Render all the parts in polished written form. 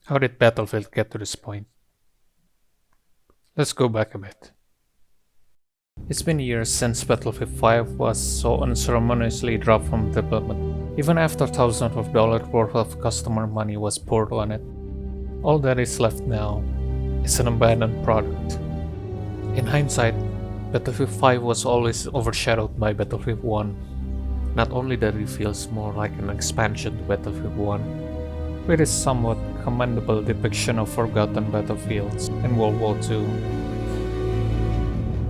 How did Battlefield get to this point? Let's go back a bit. It's been years since Battlefield 5 was so unceremoniously dropped from development, even after thousands of dollars worth of customer money was poured on it. All that is left now is an abandoned product. In hindsight, Battlefield 5 was always overshadowed by Battlefield 1. Not only that it feels more like an expansion to Battlefield 1, with its somewhat commendable depiction of forgotten battlefields in World War II,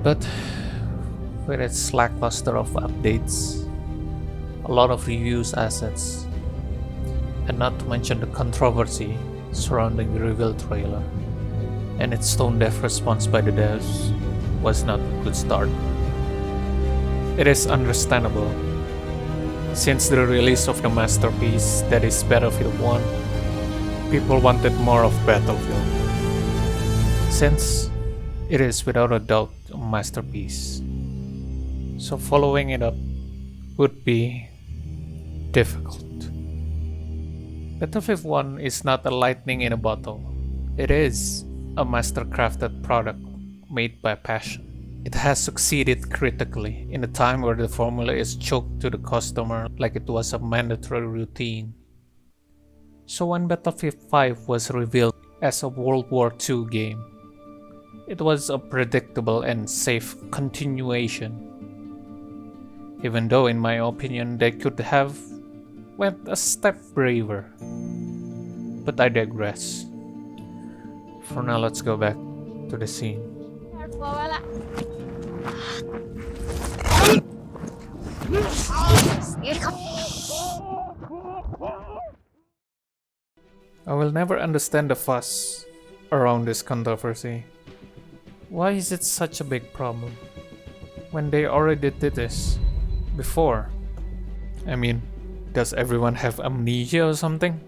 but with its lackluster of updates, a lot of reused assets, and not to mention the controversy surrounding the reveal trailer, and its tone-deaf response by the devs was not a good start. It is understandable, since the release of the masterpiece that is Battlefield 1, people wanted more of Battlefield, since it is without a doubt a masterpiece. So following it up would be difficult. Battlefield 1 is not a lightning in a bottle. It is a master-crafted product made by passion. It has succeeded critically in a time where the formula is choked to the customer like it was a mandatory routine. So when Battlefield 5 was revealed as a World War II game, it was a predictable and safe continuation. Even though in my opinion they could have went a step braver. But I digress. For now, let's go back to the scene. I will never understand the fuss around this controversy. Why is it such a big problem when they already did this before? I mean, does everyone have amnesia or something?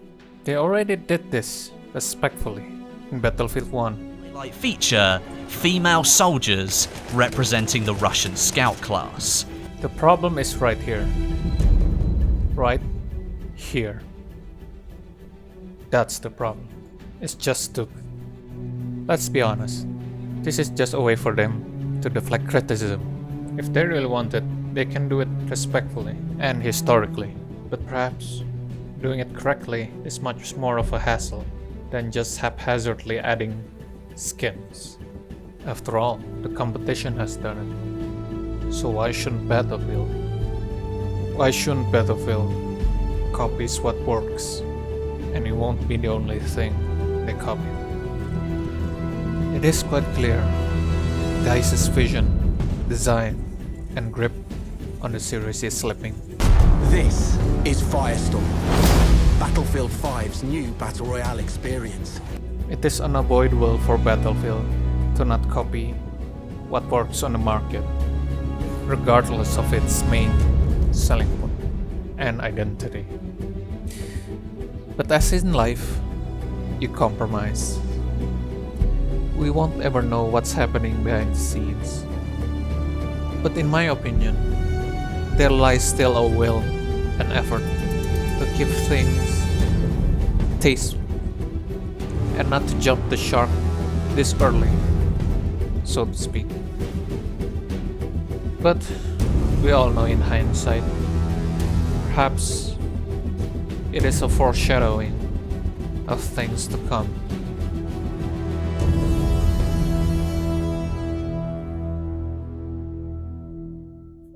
They already did this respectfully in Battlefield 1. Highlight feature female soldiers representing the Russian scout class. The problem is right here. Right here. That's the problem. It's just stupid. Let's be honest. This is just a way for them to deflect criticism. If they really want it, they can do it respectfully and historically. But perhaps doing it correctly is much more of a hassle than just haphazardly adding skins. After all, the competition has done it. So why shouldn't Battlefield? Why shouldn't Battlefield copies what works? And it won't be the only thing they copy. It is quite clear DICE's vision, design, and grip on the series is slipping. This is Firestorm, Battlefield 5's new Battle Royale experience. It is unavoidable for Battlefield to not copy what works on the market, regardless of its main selling point and identity. But as in life, you compromise. We won't ever know what's happening behind the scenes. But in my opinion, there lies still a will and effort to keep things tasteful and not to jump the shark this early, so to speak. But we all know in hindsight, perhaps it is a foreshadowing of things to come.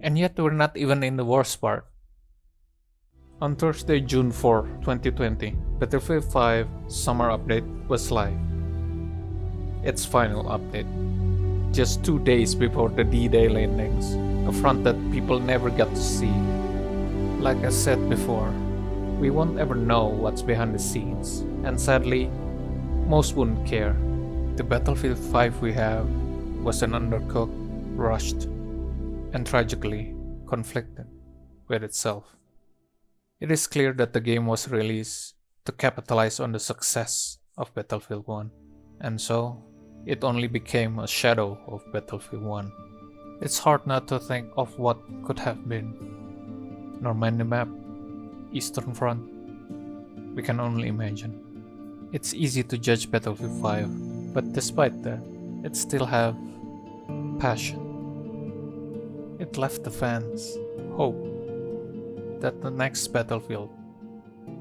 And yet we're not even in the worst part. On Thursday, June 4, 2020, Battlefield 5 Summer Update was live. Its final update. Just 2 days before the D-Day landings, a front that people never got to see. Like I said before, we won't ever know what's behind the scenes, and sadly, most wouldn't care. The Battlefield 5 we have was an undercooked, rushed, and tragically conflicted with itself. It is clear that the game was released to capitalize on the success of Battlefield 1, and so it only became a shadow of Battlefield 1. It's hard not to think of what could have been. Normandy map, Eastern Front, we can only imagine. It's easy to judge Battlefield 5, but despite that, it still have passion. It left the fans hope that the next Battlefield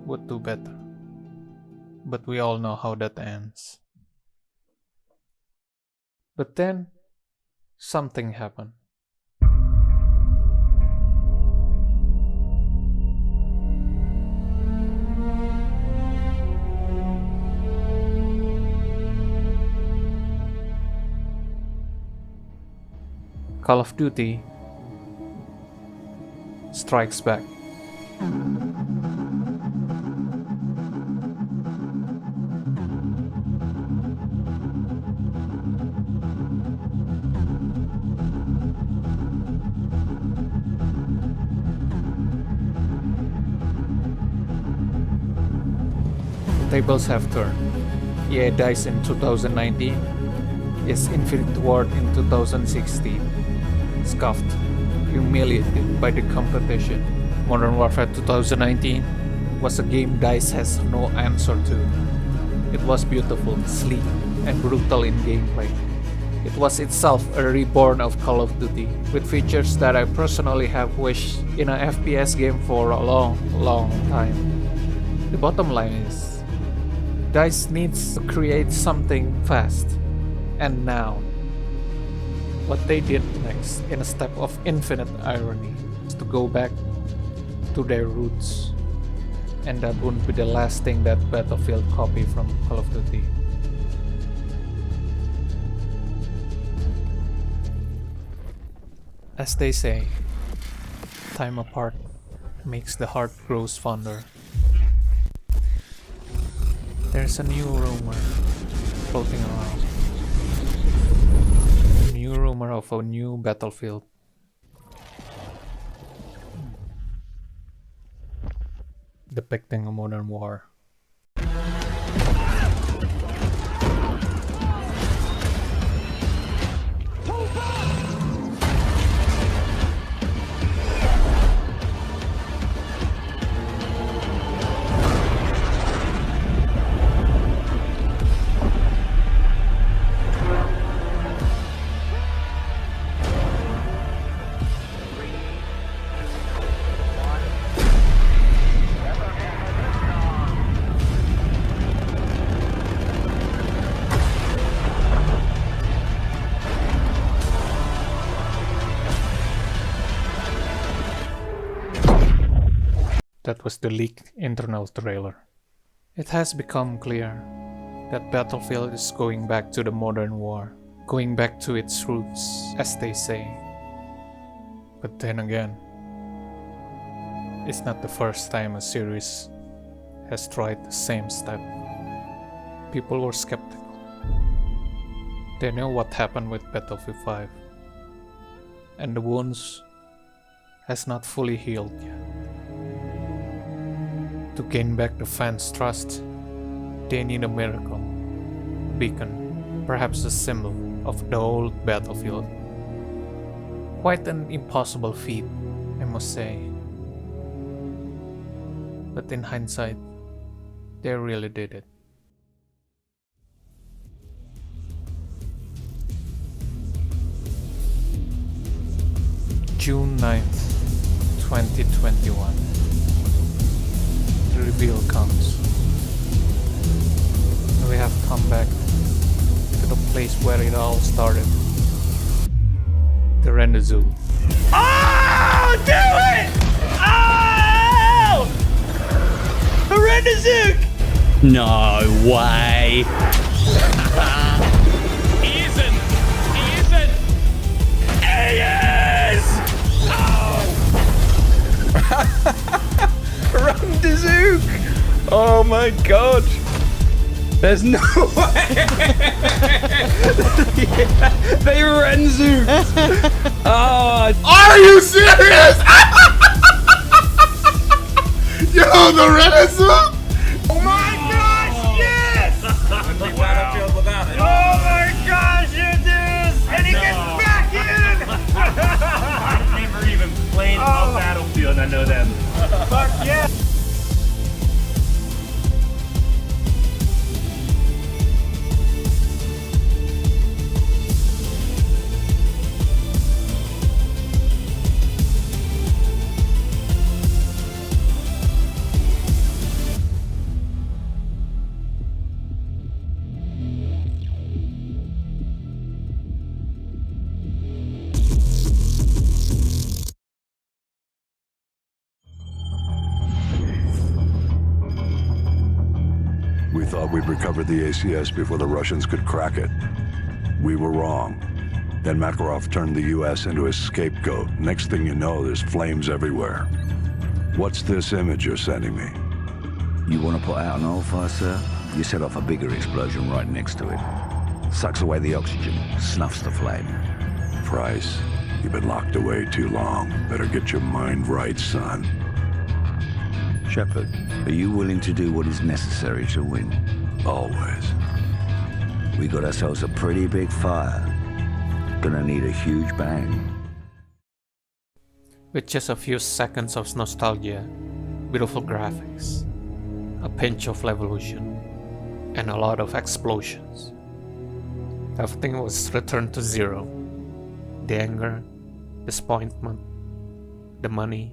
would do better. But we all know how that ends. But then, something happened. Call of Duty Strikes Back. The tables have turned. EA dies in 2019, is Infinity Ward in 2016. Scuffed, humiliated by the competition. Modern Warfare 2019 was a game DICE has no answer to. It was beautiful, sleek, and brutal in gameplay. It was itself a reborn of Call of Duty, with features that I personally have wished in a FPS game for a long time. The bottom line is, DICE needs to create something fast, and now. What they did next, in a step of infinite irony, is to go back to their roots. And that wouldn't be the last thing that Battlefield copy from Call of Duty. As they say, time apart makes the heart grows fonder. There's a new rumor floating around. A new rumor of a new Battlefield. Depicting a modern war. That was the leaked internal trailer. It has become clear that Battlefield is going back to the modern war, going back to its roots, as they say. But then again, it's not the first time a series has tried the same step. People were skeptical. They know what happened with Battlefield 5, and the wounds has not fully healed yet. To gain back the fans' trust, they need a miracle, a beacon, perhaps a symbol of the old Battlefield. Quite an impossible feat, I must say. But in hindsight, they really did it. June 9th, 2021. The reveal comes. We have come back to the place where it all started. The Rendezook. Oh! Do it! Oh! The Rendezook! No way! He isn't! He isn't! He is! Oh! Rendezook! Oh my god! There's no way! They Rendezook! Oh, Are you serious? Yo, the Rendezook? oh my gosh, yes! Battlefield without it. Oh my gosh, it is! And he gets back in! I've never even played a Battlefield, I know them. Fuck yeah! thought we'd recovered the ACS before the Russians could crack it. We were wrong. Then Makarov turned the US into his scapegoat. Next thing you know, there's flames everywhere. What's this image you're sending me? You want to put out an oil fire, sir? You set off a bigger explosion right next to it. Sucks away the oxygen, snuffs the flame. Price, you've been locked away too long. Better get your mind right, son. Shepard, are you willing to do what is necessary to win? Always. We got ourselves a pretty big fire. Gonna need a huge bang. With just a few seconds of nostalgia, beautiful graphics, a pinch of evolution, and a lot of explosions, everything was returned to zero. The anger, disappointment, the money,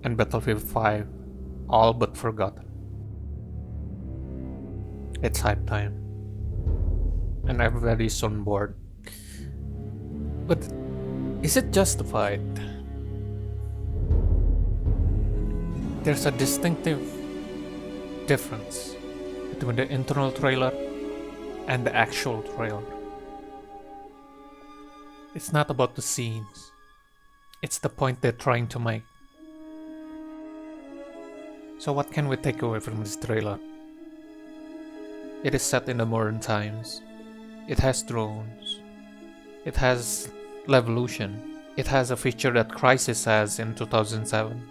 and Battlefield 5 all but forgotten. It's hype time, and everybody's on board. But is it justified? There's a distinctive difference between the internal trailer and the actual trailer. It's not about the scenes, it's the point they're trying to make. So what can we take away from this trailer? It is set in the modern times. It has drones. It has Levolution. It has a feature that Crysis has in 2007.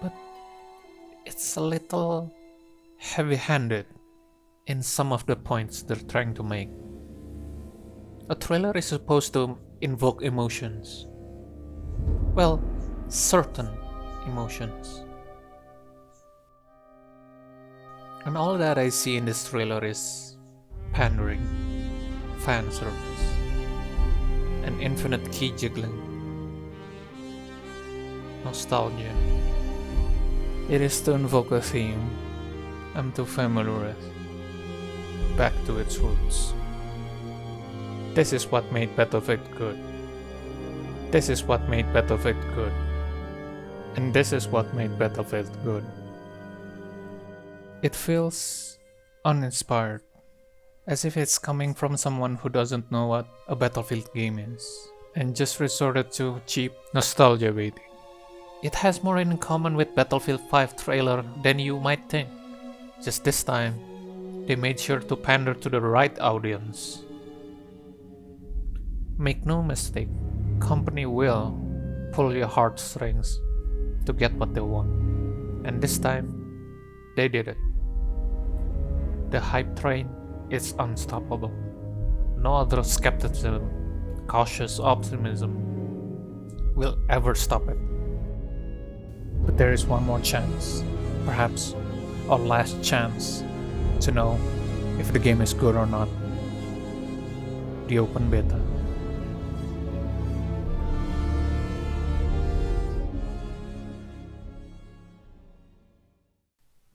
But it's a little heavy-handed in some of the points they're trying to make. A trailer is supposed to invoke emotions. Well, certain emotions. And all that I see in this trailer is pandering, fan service, and infinite key jiggling. Nostalgia. It is to invoke a theme I'm too familiar with. Back to its roots. This is what made Battlefield good. This is what made Battlefield good. And this is what made Battlefield good. It feels uninspired, as if it's coming from someone who doesn't know what a Battlefield game is, and just resorted to cheap nostalgia baiting. It has more in common with Battlefield 5 trailer than you might think. Just this time, they made sure to pander to the right audience. Make no mistake, company will pull your heartstrings to get what they want. And this time, they did it. The hype train is unstoppable. No other skepticism, cautious optimism will ever stop it. But there is one more chance, perhaps our last chance, to know if the game is good or not. The open beta.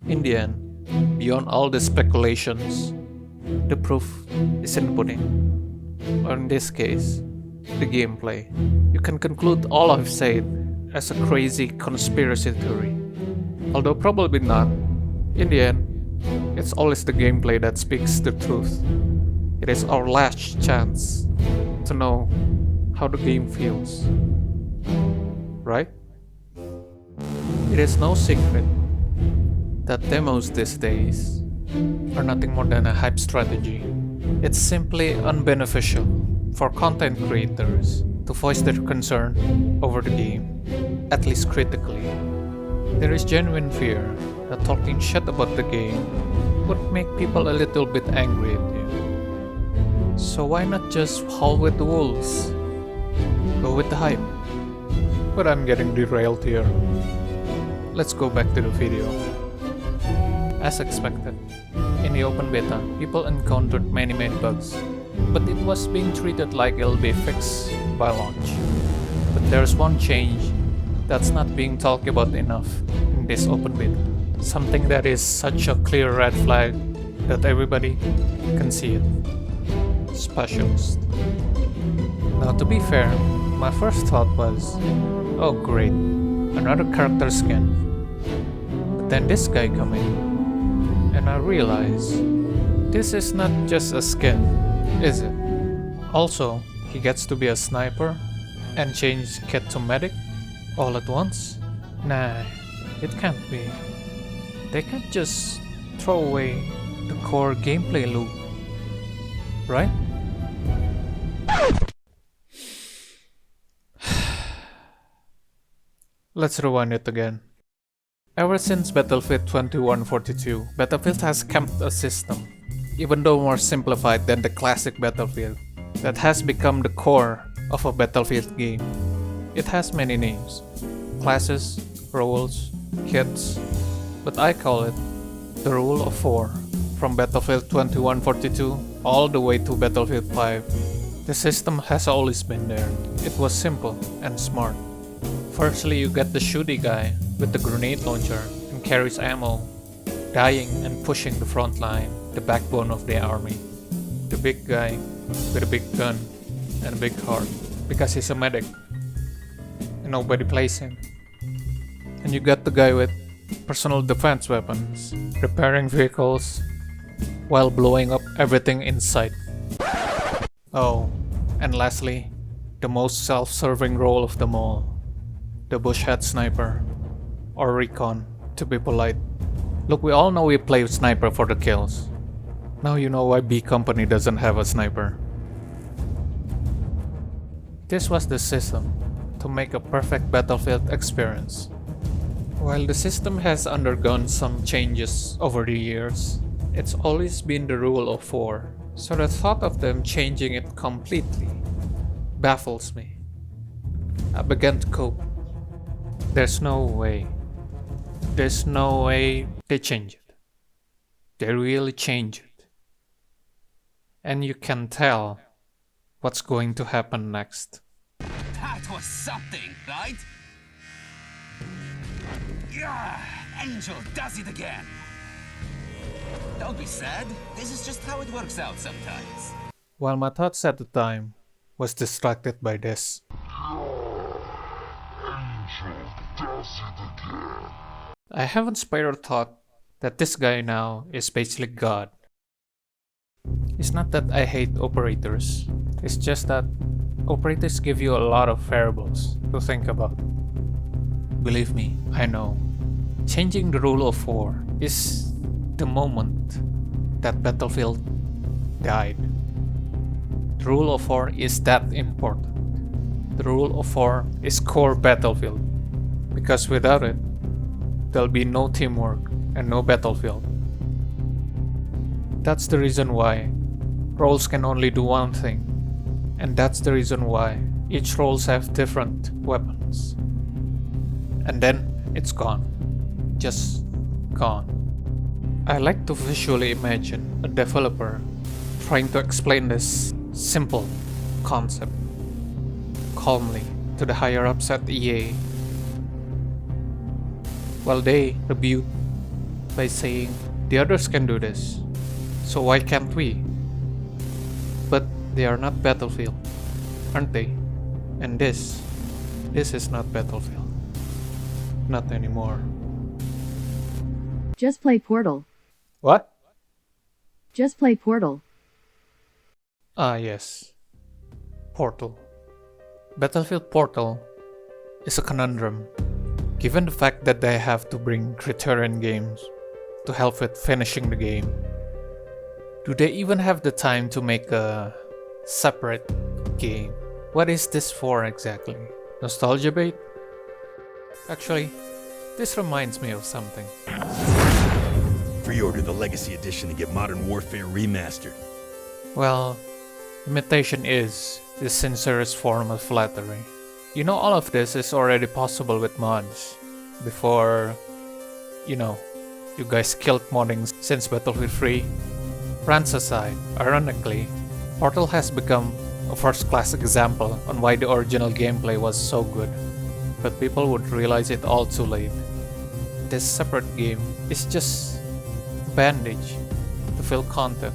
In the end, beyond all the speculations, the proof is in the pudding. Or in this case, the gameplay. You can conclude all I've said as a crazy conspiracy theory. Although probably not. In the end, it's always the gameplay that speaks the truth. It is our last chance to know how the game feels. Right? It is no secret that demos these days are nothing more than a hype strategy. It's simply unbeneficial for content creators to voice their concern over the game, at least critically. There is genuine fear that talking shit about the game would make people a little bit angry at you. So why not just howl with the wolves? Go with the hype. But I'm getting derailed here. Let's go back to the video. As expected, in the open beta, people encountered many bugs, but it was being treated like it'll be fixed by launch. But there's one change that's not being talked about enough in this open beta. Something that is such a clear red flag that everybody can see it. Specialist. Now to be fair, my first thought was, oh great, another character skin. But then this guy come in. And I realize this is not just a skin, is it? Also, he gets to be a sniper and change Kit to medic all at once? Nah, it can't be. They can't just throw away the core gameplay loop, right? Let's rewind it again. Ever since Battlefield 2142, Battlefield has kept a system, even though more simplified than the classic Battlefield, that has become the core of a Battlefield game. It has many names, classes, roles, kits, but I call it the Rule of 4. From Battlefield 2142 all the way to Battlefield 5, the system has always been there. It was simple and smart. Firstly, you get the shooty guy with the grenade launcher and carries ammo, dying and pushing the front line, the backbone of the army. The big guy with a big gun and a big heart, because he's a medic and nobody plays him. And you got the guy with personal defense weapons, repairing vehicles while blowing up everything in sight. Oh, and lastly, the most self-serving role of them all, the bushhead sniper, or recon, to be polite. Look, we all know we play sniper for the kills. Now you know why B Company doesn't have a sniper. This was the system to make a perfect Battlefield experience. While the system has undergone some changes over the years, it's always been the Rule of 4, so the thought of them changing it completely baffles me. I began to cope. There's no way they change it. They really change it. And you can tell what's going to happen next. That was something, right? Yeah, Angel does it again. Don't be sad. This is just how it works out sometimes. While my thoughts at the time was distracted by this. I haven't spared a thought that this guy now is basically God. It's not that I hate operators, it's just that operators give you a lot of variables to think about. Believe me, I know. Changing the Rule of 4 is the moment that Battlefield died. The Rule of 4 is that important. The Rule of 4 is core Battlefield, because without it, there'll be no teamwork and no Battlefield. That's the reason why roles can only do one thing, and that's the reason why each roles have different weapons. And then it's gone. Just gone. I like to visually imagine a developer trying to explain this simple concept calmly to the higher ups at EA, while they rebut by saying the others can do this, so why can't we? But they are not Battlefield, aren't they? And this is not Battlefield. Not anymore. Just play Portal. What? Just play Portal. Ah yes. Portal. Battlefield Portal is a conundrum, given the fact that they have to bring Criterion Games to help with finishing the game. Do they even have the time to make a separate game? What is this for exactly? Nostalgia bait? Actually, this reminds me of something. Pre-order the Legacy Edition to get Modern Warfare remastered. Well, imitation is the sincerest form of flattery. You know, all of this is already possible with mods. Before, you guys killed modding since Battlefield 3. Rants aside, ironically, Portal has become a first-class example on why the original gameplay was so good. But people would realize it all too late. This separate game is just a bandage to fill content.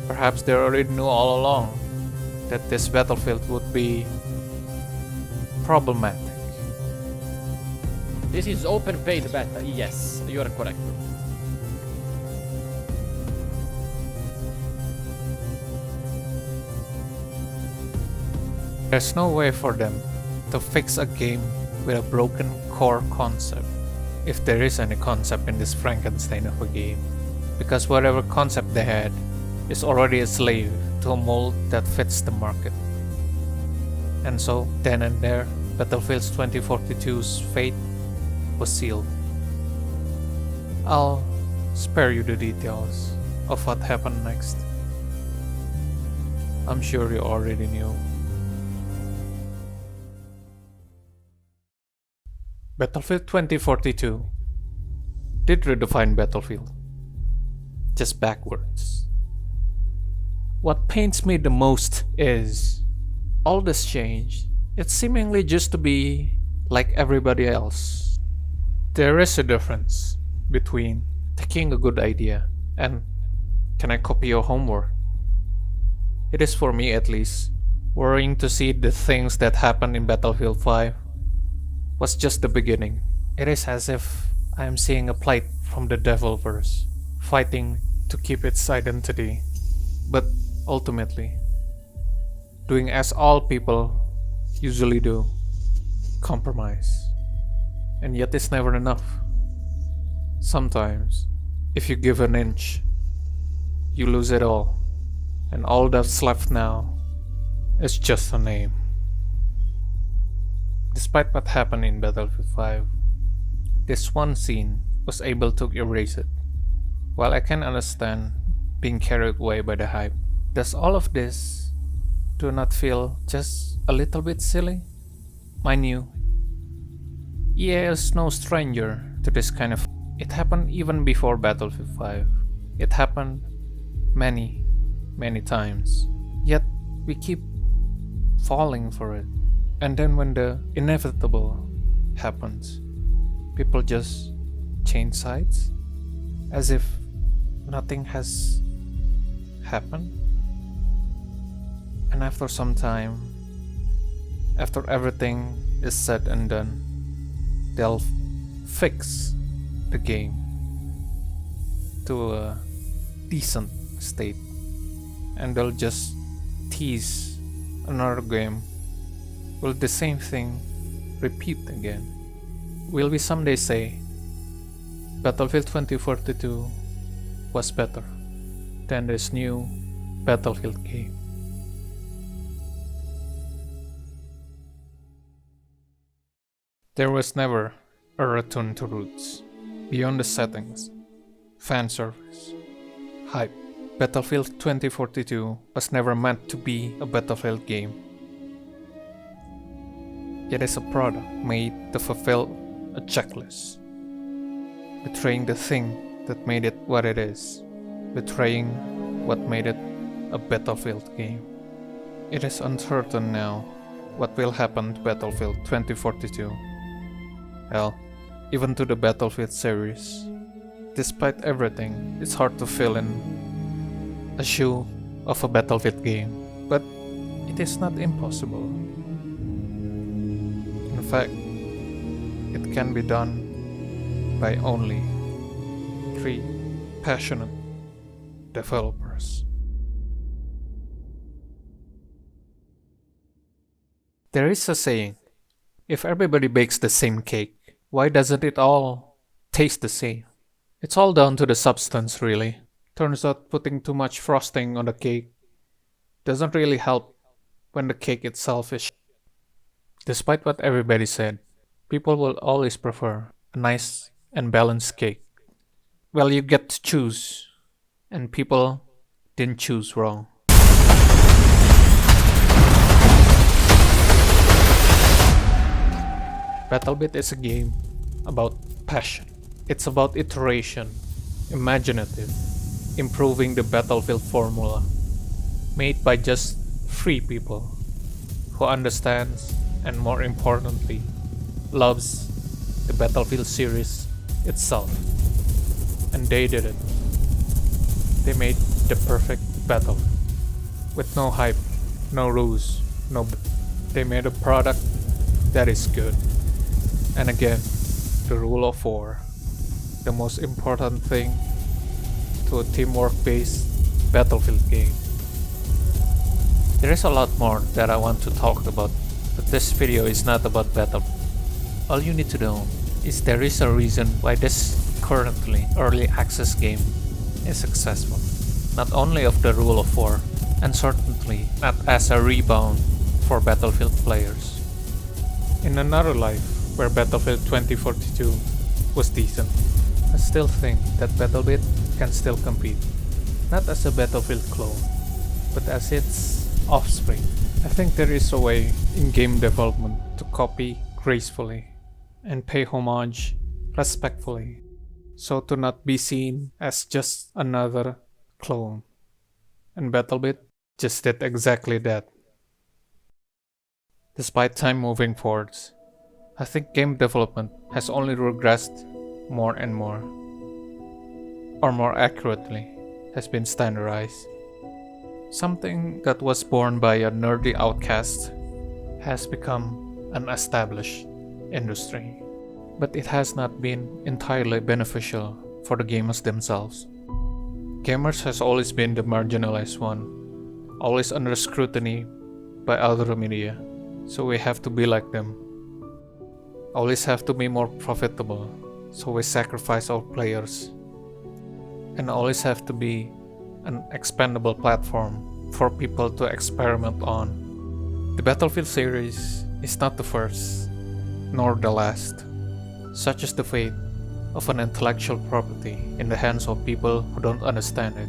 Perhaps they already knew all along that this Battlefield would be problematic. This is open beta beta, yes, you are correct. There's no way for them to fix a game with a broken core concept, if there is any concept in this Frankenstein of a game, because whatever concept they had is already a slave to a mold that fits the market. And so, then and there, Battlefield 2042's fate was sealed. I'll spare you the details of what happened next. I'm sure you already knew. Battlefield 2042 did redefine Battlefield, just backwards. What pains me the most is all this change. It's seemingly just to be like everybody else. There is a difference between taking a good idea and can I copy your homework? It is, for me at least, worrying to see the things that happened in Battlefield 5 was just the beginning. It is as if I am seeing a plight from the Devilverse, fighting to keep its identity, but ultimately doing as all people usually do, compromise. And yet it's never enough. Sometimes, if you give an inch, you lose it all, and all that's left now is just a name. Despite what happened in Battlefield 5, this one scene was able to erase it. While I can understand being carried away by the hype, does all of this do not feel just a little bit silly? Mind you, EA is no stranger to this kind of. It happened even before Battlefield 5. It happened many times. Yet we keep falling for it. And then when the inevitable happens, people just change sides as if nothing has happened. And after some time, after everything is said and done, they'll fix the game to a decent state, and they'll just tease another game. Will the same thing repeat again? Will we someday say Battlefield 2042 was better than this new Battlefield game? There was never a return to roots. Beyond the settings, fan service, hype, Battlefield 2042 was never meant to be a Battlefield game. It is a product made to fulfill a checklist, betraying the thing that made it what it is, betraying what made it a Battlefield game. It is uncertain now what will happen to Battlefield 2042. Hell, even to the Battlefield series. Despite everything, it's hard to fill in a shoe of a Battlefield game, but it is not impossible. In fact, it can be done by only 3 passionate developers. There is a saying, if everybody bakes the same cake, why doesn't it all taste the same? It's all down to the substance, really. Turns out putting too much frosting on the cake doesn't really help when the cake itself is shit. Despite what everybody said, people will always prefer a nice and balanced cake. Well, you get to choose, and people didn't choose wrong. Battlebit is a game about passion. It's about iteration, imaginative, improving the Battlefield formula, made by just 3 people who understands and, more importantly, loves the Battlefield series itself. And they did it. They made the perfect battle with no hype, no ruse, no. They made a product that is good. And again, the rule of 4, the most important thing to a teamwork-based Battlefield game. There is a lot more that I want to talk about, but this video is not about Battle. All you need to know is there is a reason why this currently early access game is successful. Not only of the rule of war, and certainly not as a rebound for Battlefield players. In another life, where Battlefield 2042 was decent, I still think that Battlebit can still compete, not as a Battlefield clone, but as its offspring. I think there is a way in game development to copy gracefully and pay homage respectfully, so to not be seen as just another clone. And Battlebit just did exactly that. Despite time moving forwards, I think game development has only regressed more and more. Or more accurately, has been standardized. Something that was born by a nerdy outcast has become an established industry. But it has not been entirely beneficial for the gamers themselves. Gamers has always been the marginalized one, always under scrutiny by other media, so we have to be like them. Always have to be more profitable, so we sacrifice our players. And always have to be an expandable platform for people to experiment on. The Battlefield series is not the first, nor the last. Such is the fate of an intellectual property in the hands of people who don't understand it,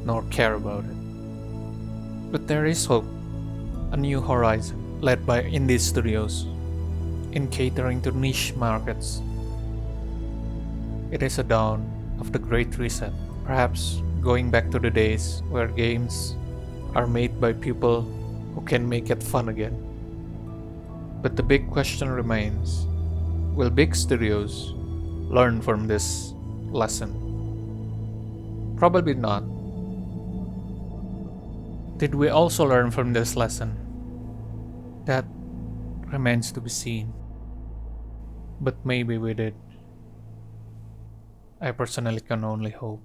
nor care about it. But there is hope, a new horizon led by indie studios, in catering to niche markets. It is a dawn of the Great Reset, perhaps going back to the days where games are made by people who can make it fun again. But the big question remains, will big studios learn from this lesson? Probably not. Did we also learn from this lesson? That remains to be seen. But maybe we did. I personally can only hope.